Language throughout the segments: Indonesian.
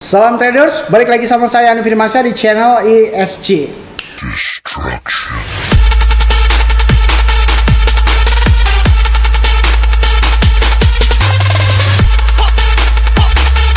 Salam traders, balik lagi sama saya Andi Firmansyah di channel ESG.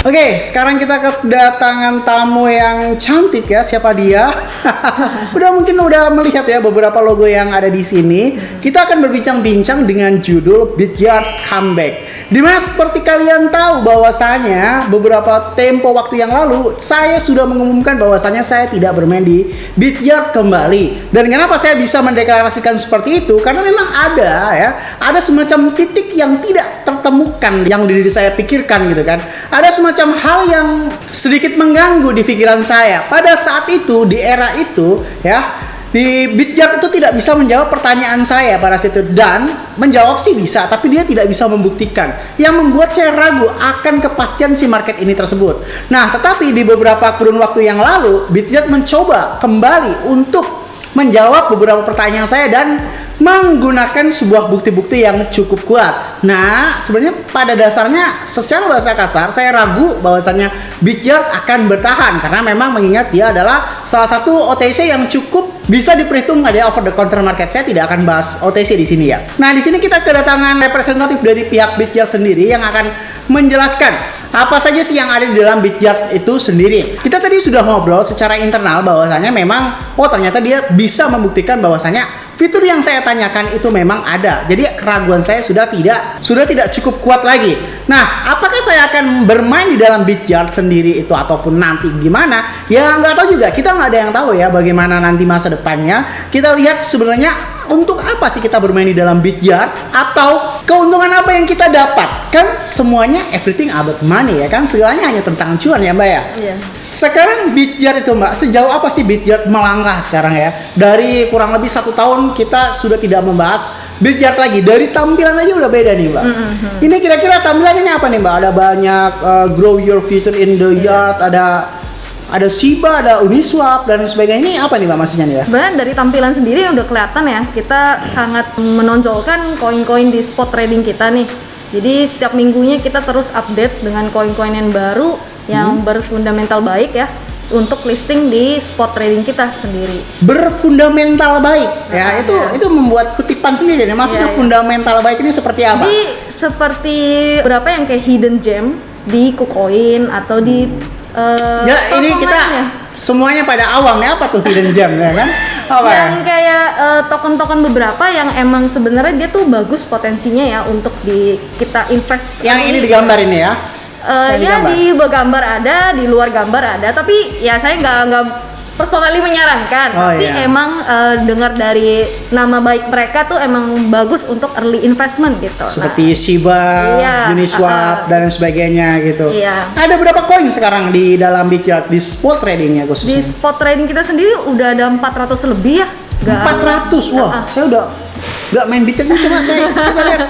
Oke, sekarang kita kedatangan tamu yang cantik ya. Siapa dia? Mungkin udah melihat ya beberapa logo yang ada di sini. Kita akan berbincang-bincang dengan judul Bityard Comeback. Dimana seperti kalian tahu bahwasanya beberapa tempo waktu yang lalu saya sudah mengumumkan bahwasanya saya tidak bermain di Bityard kembali. Dan kenapa saya bisa mendeklarasikan seperti itu? Karena memang ada semacam titik yang tidak tertemukan yang diri saya pikirkan gitu kan. Ada semacam hal yang sedikit mengganggu di pikiran saya. Pada saat itu, di era itu ya, di Bityard itu tidak bisa menjawab pertanyaan saya pada saat itu. Dan menjawab sih bisa, tapi dia tidak bisa membuktikan. Yang membuat saya ragu akan kepastian si market ini tersebut. Nah, tetapi di beberapa kurun waktu yang lalu, Bityard mencoba kembali untuk menjawab beberapa pertanyaan saya dan menggunakan sebuah bukti-bukti yang cukup kuat. Nah, sebenarnya pada dasarnya secara bahasa kasar saya ragu bahwasanya Bityard akan bertahan karena memang mengingat dia adalah salah satu OTC yang cukup bisa diperhitungkan ya over the counter market. Saya tidak akan bahas OTC di sini ya. Nah, di sini kita kedatangan representatif dari pihak Bityard sendiri yang akan menjelaskan apa saja sih yang ada di dalam Bityard itu sendiri. Kita tadi sudah ngobrol secara internal bahwasanya memang ternyata dia bisa membuktikan bahwasanya fitur yang saya tanyakan itu memang ada. Jadi keraguan saya sudah tidak cukup kuat lagi. Nah, apakah saya akan bermain di dalam Bityard sendiri itu ataupun nanti gimana? Ya nggak tahu juga. Kita nggak ada yang tahu ya bagaimana nanti masa depannya. Kita lihat sebenarnya untuk apa sih kita bermain di dalam Bityard atau keuntungan apa yang kita dapat? Kan semuanya everything about money ya kan? Segalanya hanya tentang cuan ya Mbak ya? Iya. Sekarang Bityard itu Mbak, sejauh apa sih Bityard melangkah sekarang ya? Dari kurang lebih 1 tahun kita sudah tidak membahas Bityard lagi. Dari tampilan aja udah beda nih Mbak. Ini kira-kira tampilannya ini apa nih Mbak? Ada banyak grow your future in the yard, ada Shiba, ada Uniswap dan sebagainya. Ini apa nih Mbak maksudnya nih ya? Sebenarnya dari tampilan sendiri udah kelihatan ya, kita sangat menonjolkan koin-koin di spot trading kita nih. Jadi setiap minggunya kita terus update dengan koin-koin yang baru yang berfundamental baik ya untuk listing di spot trading kita sendiri. Berfundamental baik ya, itu membuat kutipan sendiri nih. Maksudnya fundamental baik ini seperti apa? Jadi seperti berapa yang kayak hidden gem di KuCoin atau di ya ini kita semuanya pada awam nih, apa tuh hidden gem ya kan? Apa yang kayak token-token beberapa yang emang sebenarnya dia tuh bagus potensinya ya untuk kita invest. Yang ini digambar ini ya? Ya di gambar ada, di luar gambar ada, tapi ya saya nggak personally menyarankan, tapi emang dengar dari nama baik mereka tuh emang bagus untuk early investment gitu. Seperti Shiba, Uniswap dan sebagainya gitu. Iya. Ada berapa koin sekarang di dalam Bityard di spot tradingnya khususnya? Di spot trading kita sendiri udah ada 400 lebih ya. 400, wah saya udah nggak main Bityard nih, coba saya kita lihat.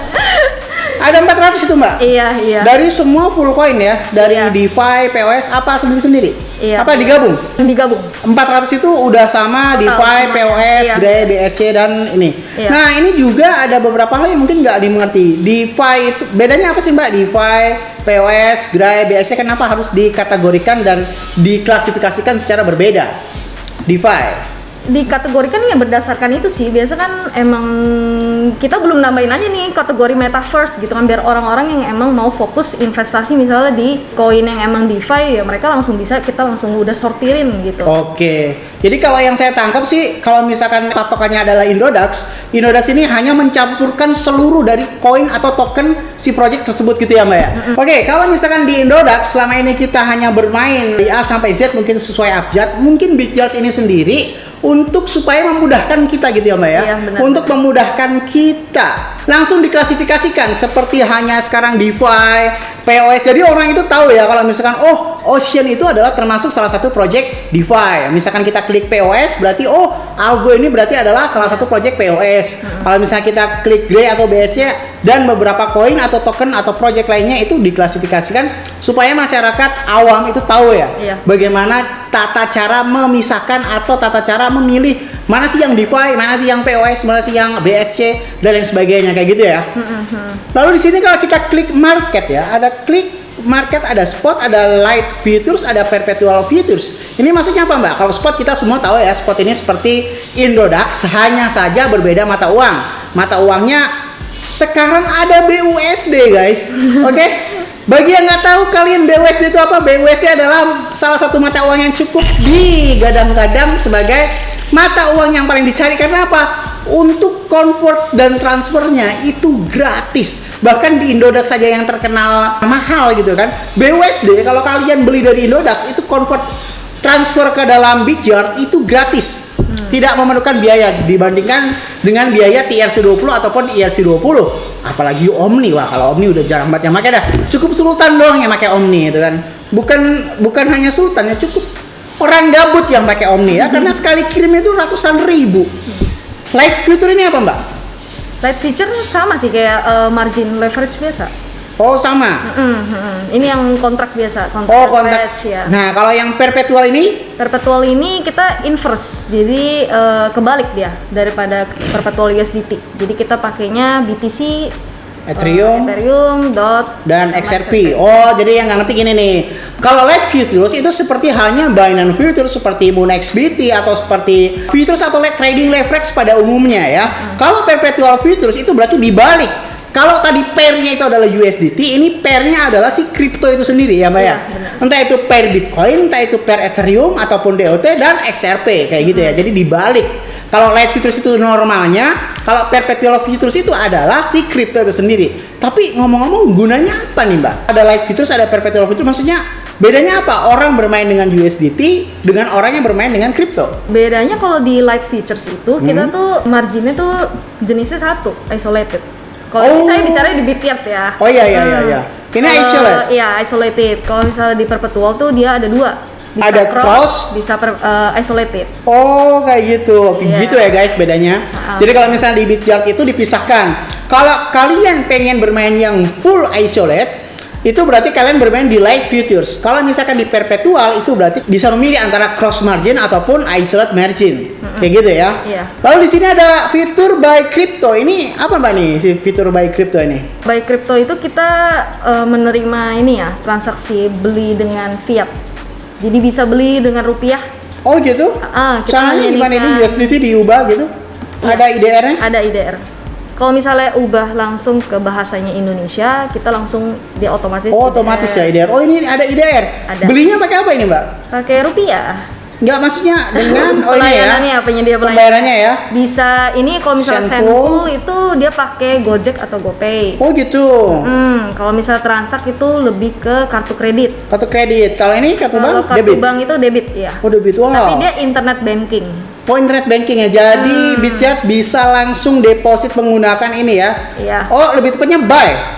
Ada 400 itu Mbak? Iya. Dari semua full coin ya? Dari DeFi, POS, apa sendiri-sendiri? Iya. Apa digabung? Digabung. 400 itu udah sama DeFi, POS, Gray, BSC, dan ini. Iya. Nah ini juga ada beberapa hal yang mungkin nggak dimengerti. DeFi itu, bedanya apa sih Mbak? DeFi, POS, Gray, BSC, kenapa harus dikategorikan dan diklasifikasikan secara berbeda? DeFi dikategorikan ya berdasarkan itu sih. Biasa kan emang kita belum nambahin aja nih kategori metaverse gitu kan, biar orang-orang yang emang mau fokus investasi misalnya di koin yang emang DeFi ya mereka langsung bisa, kita langsung udah sortirin gitu. Oke. Jadi kalau yang saya tangkap sih, kalau misalkan patokannya adalah Indodax ini hanya mencampurkan seluruh dari koin atau token si project tersebut gitu ya Mbak ya. Oke, kalau misalkan di Indodax selama ini kita hanya bermain di A sampai Z mungkin sesuai abjad, mungkin Bityard ini sendiri untuk supaya memudahkan kita gitu ya Mbak ya. Iya, benar. Untuk memudahkan kita langsung diklasifikasikan seperti hanya sekarang DeFi, POS. Jadi orang itu tahu ya kalau misalkan Ocean itu adalah termasuk salah satu project DeFi. Misalkan kita klik POS berarti Algo ini berarti adalah salah satu project POS. Kalau misalnya kita klik Gray atau BSC dan beberapa koin atau token atau project lainnya itu diklasifikasikan supaya masyarakat awam itu tahu ya bagaimana tata cara memisahkan atau tata cara memilih mana sih yang DeFi, mana sih yang POS, mana sih yang BSC dan lain sebagainya kayak gitu ya. Lalu di sini kalau kita klik market ya, ada klik market ada spot, ada light futures, ada perpetual futures. Ini maksudnya apa Mbak? Kalau spot kita semua tahu ya, spot ini seperti Indodax, hanya saja berbeda mata uang. Mata uangnya sekarang ada BUSD guys, oke? Bagi yang nggak tahu kalian BUSD itu apa? BUSD adalah salah satu mata uang yang cukup digadang-gadang sebagai mata uang yang paling dicari. Karena apa? Untuk convert dan transfernya itu gratis. Bahkan di Indodax saja yang terkenal mahal gitu kan. BUSD kalau kalian beli dari Indodax itu convert transfer ke dalam Bityard itu gratis. Tidak memerlukan biaya dibandingkan dengan biaya TRC20 ataupun IRC20. Apalagi Omni. Wah, kalau Omni udah jarang banget yang pakai dah. Cukup Sultan doang yang pakai Omni itu kan. Bukan hanya Sultan ya, cukup orang gabut yang pakai Omni ya, karena sekali kirim itu ratusan ribu. Light future ini apa Mbak? Light feature sama sih kayak margin leverage biasa. Oh sama. Ini yang kontrak biasa, kontrak Oh kontrak. leverage, ya. Nah kalau yang perpetual ini? Perpetual ini kita inverse, jadi kebalik dia daripada perpetual USDT. Jadi kita pakainya BTC, Ethereum, DOT, dan XRP. Oh, jadi yang nggak ngerti gini nih. Kalau light futures itu seperti halnya Binance Futures seperti MoonXBT atau seperti futures atau trading leverage pada umumnya ya. Kalau perpetual futures itu berarti dibalik. Kalau tadi pairnya itu adalah USDT, ini pairnya adalah si kripto itu sendiri ya Mbak ya. Entah itu pair Bitcoin, entah itu pair Ethereum ataupun DOT dan XRP kayak gitu ya. Jadi dibalik. Kalau light futures itu normalnya, kalau perpetual futures itu adalah si kripto itu sendiri. Tapi ngomong-ngomong gunanya apa nih Mbak? Ada light futures, ada perpetual futures, maksudnya bedanya apa? Orang bermain dengan USDT dengan orang yang bermain dengan kripto. Bedanya kalau di light futures itu kita tuh marginnya tuh jenisnya satu, isolated. Kalau ini saya bicara di Bityard ya. Oh iya. Ini isolated. Iya, isolated. Kalau misalnya di perpetual tuh dia ada dua. Bisa ada cross, bisa isolated. Oh kayak gitu, gitu ya guys bedanya. Jadi kalau misalnya di Bityard itu dipisahkan. Kalau kalian pengen bermain yang full isolate, itu berarti kalian bermain di light futures. Kalau misalkan di perpetual itu berarti bisa memilih antara cross margin ataupun isolate margin, kayak gitu ya. Iya. Lalu di sini ada fitur by crypto. Ini apa Mbak nih si fitur by crypto ini? By crypto itu kita menerima ini ya transaksi beli dengan fiat. Jadi bisa beli dengan rupiah. Oh gitu? Caranya gimana ini USDT diubah gitu? Iya. Ada IDR-nya? Ada IDR. Kalau misalnya ubah langsung ke bahasanya Indonesia, kita langsung dia otomatis. Oh, otomatis ya IDR. Oh, ini ada IDR. Ada. Belinya pakai apa ini, Mbak? Pakai rupiah. Enggak, maksudnya dengan pelayanannya, penyedia pembayarannya ya. Bisa ini kalau misalnya Sendful itu dia pakai Gojek atau GoPay. Oh, gitu. Kalau misalnya transak itu lebih ke kartu kredit. Kartu kredit. Kalau ini kartu bank debit. Kartu bank itu debit ya. Oh, debit. Wow. Tapi dia internet banking. Oh, internet banking ya. Jadi Bityard bisa langsung deposit menggunakan ini ya. Iya. Oh, lebih tepatnya buy.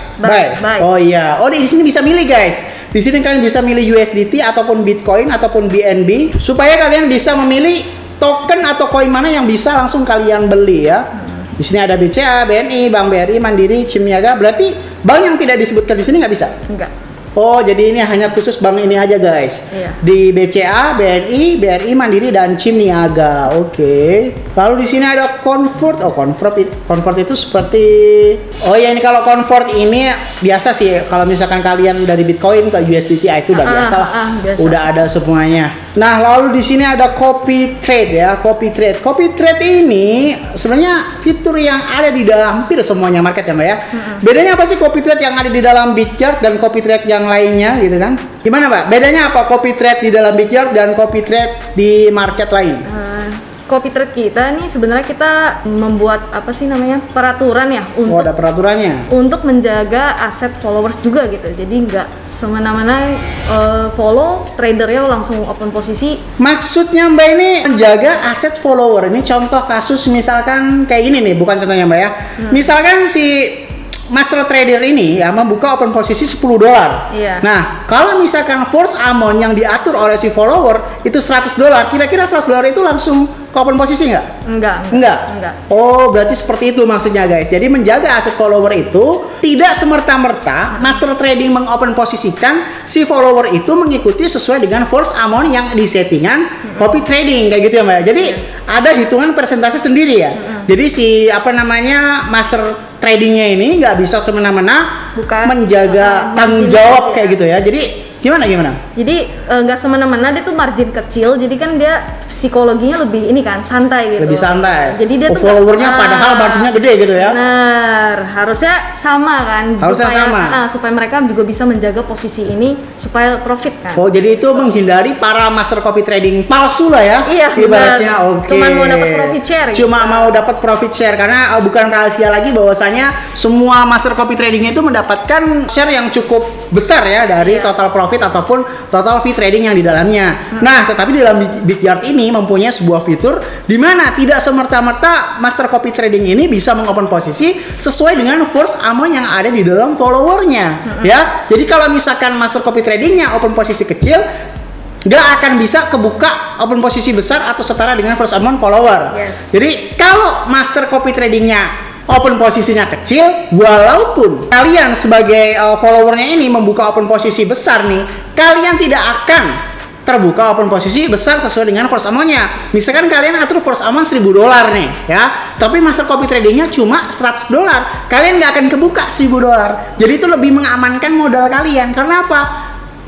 Oh iya. Oh, di sini bisa milih guys. Di sini kalian bisa milih USDT ataupun Bitcoin ataupun BNB supaya kalian bisa memilih token atau koin mana yang bisa langsung kalian beli ya. Di sini ada BCA, BNI, Bank BRI, Mandiri, Cimniaga. Berarti bank yang tidak disebutkan di sini nggak bisa? Enggak. Oh, jadi ini hanya khusus bank ini aja guys. Iya. Di BCA, BNI, BRI, Mandiri dan Cimniaga. Oke. Lalu di sini ada convert. Oh, convert itu seperti ya ini kalau convert ini biasa sih kalau misalkan kalian dari Bitcoin ke USDT itu udah biasa lah. Biasa. Udah ada semuanya. Nah, lalu di sini ada copy trade ya, copy trade. Copy trade ini sebenarnya fitur yang ada di dalam hampir semuanya market ya, Mbak ya. Bedanya apa sih copy trade yang ada di dalam Bityard dan copy trade yang lainnya gitu kan? Gimana, Mbak? Bedanya apa copy trade di dalam Bityard dan copy trade di market lain? Copy trade kita nih sebenarnya kita membuat apa sih namanya peraturan ya untuk ada peraturannya untuk menjaga aset followers juga gitu. Jadi nggak semena-mena follow tradernya langsung open posisi. Maksudnya Mbak ini menjaga aset follower. Ini contoh kasus misalkan kayak gini nih, bukan contohnya Mbak ya. Misalkan si master trader ini ya membuka open posisi $10. Iya. Nah, kalau misalkan force amount yang diatur oleh si follower itu $100, kira-kira $100 itu langsung ke open posisi nggak? Enggak. Oh, berarti seperti itu maksudnya guys. Jadi menjaga aset follower itu tidak semerta-merta master trading mengopen posisikan si follower itu mengikuti sesuai dengan force amount yang disettingan copy trading kayak gitu ya Mbak. Jadi ada hitungan persentase sendiri ya. Jadi si master tradingnya ini nggak bisa semena-mena Bukan. menjaga tanggung Margin jawab ya. kayak gitu ya. Jadi gimana? Jadi nggak semena-mena, dia tuh margin kecil, jadi kan dia psikologinya lebih ini kan santai gitu. Lebih santai. Jadi dia tuh followernya nggak- padahal marginnya gede gitu ya. Benar, harusnya sama kan. Harusnya sama. Supaya mereka juga bisa menjaga posisi ini supaya profit kan. Oh, jadi itu menghindari para master copy trading palsu lah ya. Iya, ibaratnya. benar. Oke. Cuman mau dapat profit share gitu. Cuma mau dapat profit share karena bukan rahasia lagi bahwasanya semua master copy trading itu mendapatkan share yang cukup besar ya dari Iya. total profit ataupun total fee trading yang di dalamnya. Nah, tetapi di dalam Bityard ini mempunyai sebuah fitur di mana tidak semerta-merta master copy trading ini bisa mengopen posisi sesuai dengan force amount yang ada di dalam followernya, ya. Jadi kalau misalkan master copy tradingnya open posisi kecil, nggak akan bisa kebuka open posisi besar atau setara dengan first amount follower. Yes. Jadi kalau master copy tradingnya open posisinya kecil, walaupun kalian sebagai followernya ini membuka open posisi besar nih, kalian tidak akan terbuka open posisi besar sesuai dengan first amount-nya. Misalkan kalian atur first amount $1.000 nih ya, tapi master copy tradingnya cuma $100, kalian nggak akan kebuka $1.000. Jadi itu lebih mengamankan modal kalian. Karena apa?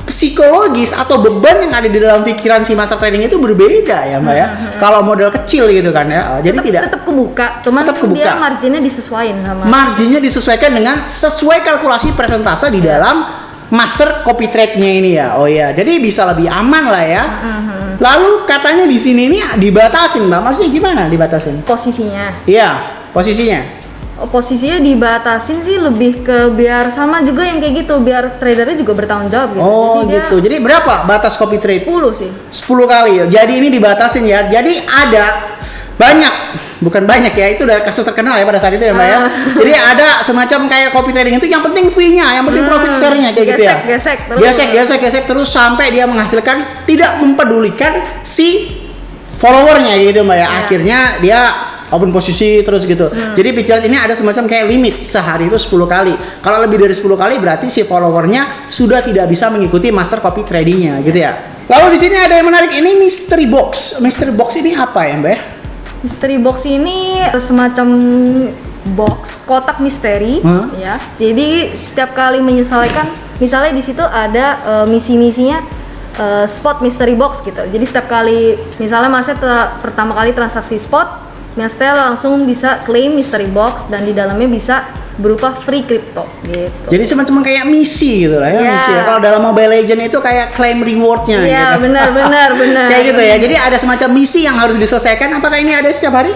Psikologis atau beban yang ada di dalam pikiran si master trading itu berbeda ya Mbak ya. Kalau modal kecil gitu kan ya. Jadi tetap kebuka, cuman tetap kebuka. dia marginnya disesuaikan sama. Marginnya disesuaikan dengan sesuai kalkulasi persentase di dalam master copy trade-nya ini ya. Oh iya, jadi bisa lebih aman lah ya. Lalu katanya di sini nih dibatasin Mbak. Maksudnya gimana dibatasin? Posisinya. Iya, posisinya. Posisinya dibatasin sih lebih ke biar sama juga yang kayak gitu, biar tradernya juga bertanggung jawab gitu. Oh Jadi gitu. Jadi berapa batas copy trade? 10 sih. 10 kali ya. Jadi ini dibatasin ya. Jadi ada banyak, bukan banyak ya, itu udah kasus terkenal ya pada saat itu ya Mbak ya. Jadi ada semacam kayak copy trading itu yang penting fee-nya, yang penting profit share-nya kayak gitu ya. Gesek terus sampai dia menghasilkan, tidak mempedulikan si followernya gitu Mbak ya. Akhirnya dia open posisi terus gitu. Jadi Bityard ini ada semacam kayak limit sehari itu 10 kali. Kalau lebih dari 10 kali berarti si followernya sudah tidak bisa mengikuti master copy tradingnya gitu ya. Lalu di sini ada yang menarik, ini mystery box. Mystery box ini apa ya Mbak? Mystery box ini semacam box kotak misteri ya. Jadi setiap kali menyelesaikan, misalnya di situ ada misi-misinya spot mystery box gitu. Jadi setiap kali misalnya Mas pertama kali transaksi spot, Mas langsung bisa claim mystery box dan di dalamnya bisa berupa free crypto gitu. Jadi semacam kayak misi gitu lah ya, Yeah. misi ya. Kalau dalam Mobile Legends itu kayak claim rewardnya Iya, gitu. benar. Kayak gitu ya. Jadi ada semacam misi yang harus diselesaikan. Apakah ini ada setiap hari?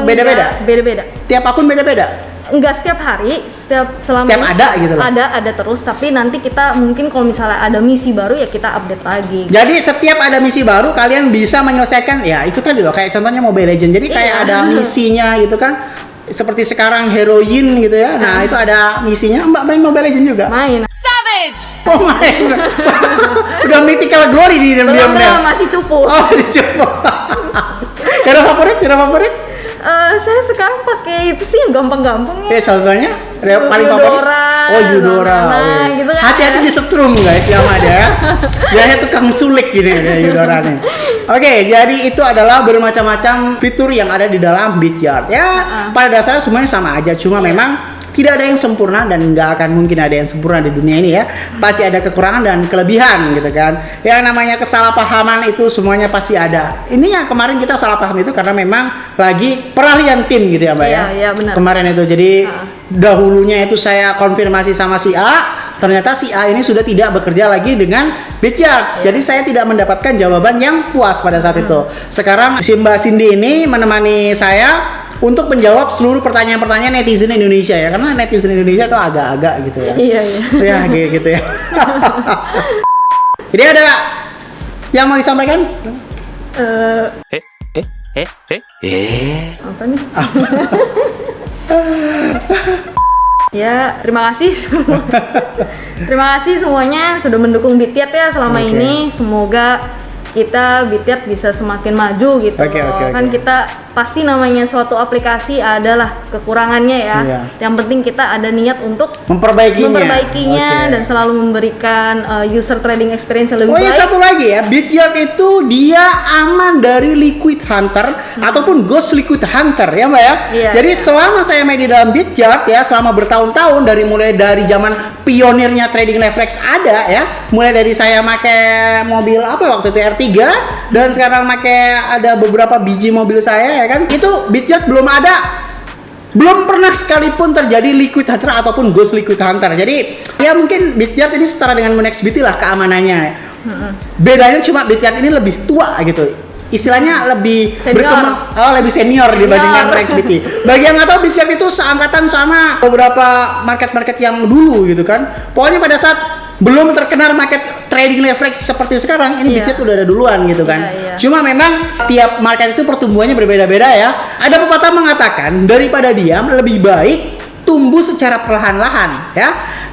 Beda-beda? Beda-beda. Tiap akun beda-beda? Enggak setiap hari, setiap Setiap ada gitu loh. Ada terus, tapi nanti kita mungkin kalau misalnya ada misi baru ya kita update lagi. Jadi setiap ada misi baru kalian bisa menyelesaikan, ya itu tadi loh kayak contohnya Mobile Legends. Jadi kayak Iya. ada misinya gitu kan. Seperti sekarang heroin gitu ya. Nah, itu ada misinya. Mbak main Mobile Legends juga? Main. Oh main. Udah mythical glory di Belum, diam-diam. masih cupu. Oh, masih coba. Ada favorit? Saya sekarang pakai itu sih yang gampang-gampang ya. Contohnya ada paling favorit. Eudora, Oh, Eudora. Nah, gitu kan. Hati-hati disetrum guys yang ada. Biasanya tukang culik gini ya Eudora nih. Oke, jadi itu adalah bermacam-macam fitur yang ada di dalam Bityard. Ya, pada dasarnya semuanya sama aja, cuma memang tidak ada yang sempurna dan nggak akan mungkin ada yang sempurna di dunia ini ya. Pasti ada kekurangan dan kelebihan gitu kan. Yang namanya kesalahpahaman itu semuanya pasti ada. Ini yang kemarin kita salah paham itu karena memang lagi peralihan tim gitu ya Mbak ya. Iya, benar. Kemarin itu jadi dahulunya itu saya konfirmasi sama si A, ternyata si A ini sudah tidak bekerja lagi dengan Bityard. Jadi saya tidak mendapatkan jawaban yang puas pada saat itu. Sekarang si Mbak Cindy ini menemani saya untuk menjawab seluruh pertanyaan-pertanyaan netizen Indonesia ya, karena netizen Indonesia itu agak-agak gitu ya. Iya. Ya kayak gitu ya. Jadi ada yang mau disampaikan? Apa nih? Ya, terima kasih. Terima kasih semuanya sudah mendukung Bityard ya selama Oke. ini. Semoga kita Bityard bisa semakin maju gitu. Oke. Kan kita pasti namanya suatu aplikasi adalah kekurangannya ya. Iya. Yang penting kita ada niat untuk memperbaikinya Oke. Dan selalu memberikan user trading experience yang lebih Oh ya, baik. satu lagi ya, Bityard itu dia aman dari Liquid Hunter ataupun Ghost Liquid Hunter ya Mbak ya. Iya, Jadi iya. selama saya main di dalam Bityard ya, selama bertahun-tahun mulai dari zaman pionirnya trading leverage ada ya, mulai dari saya pakai mobil apa waktu itu R3 dan sekarang pakai ada beberapa biji mobil saya ya kan, itu Bityard belum pernah sekalipun terjadi Liquid Hunter ataupun Ghost Liquid Hunter. Jadi ya mungkin Bityard ini setara dengan MoonXBT lah keamanannya. Bedanya cuma Bityard ini lebih tua gitu. Istilahnya lebih Senior. lebih senior dibandingkan Senior. MoonXBT. Bagi yang nggak tahu, Bityard itu seangkatan sama beberapa market-market yang dulu gitu kan. Pokoknya pada saat belum terkenal market trading leverage seperti sekarang, ini Iya. Bityard udah ada duluan gitu kan. Iya. Cuma memang tiap market itu pertumbuhannya berbeda-beda ya. Ada pepatah mengatakan daripada diam lebih baik tumbuh secara perlahan-lahan ya.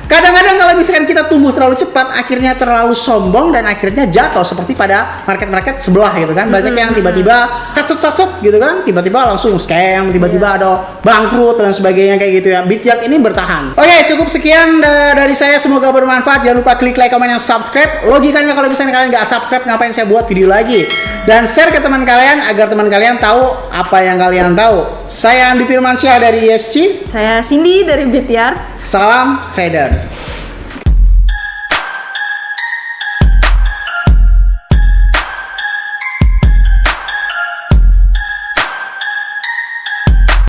Kadang-kadang kalau misalkan kita tumbuh terlalu cepat, akhirnya terlalu sombong dan akhirnya jatuh seperti pada market-market sebelah gitu kan. Banyak yang tiba-tiba set gitu kan, tiba-tiba langsung scam, tiba-tiba ada bangkrut dan sebagainya kayak gitu ya. Bityard ini bertahan. Oke, cukup sekian dari saya, semoga bermanfaat. Jangan lupa klik like, komen, dan subscribe. Logikanya kalau misalnya kalian nggak subscribe, ngapain saya buat video lagi? Dan share ke teman kalian agar teman kalian tahu apa yang kalian tahu. Saya Andi Firmansyah dari ESG. Saya Cindy dari Bityard. Salam traders.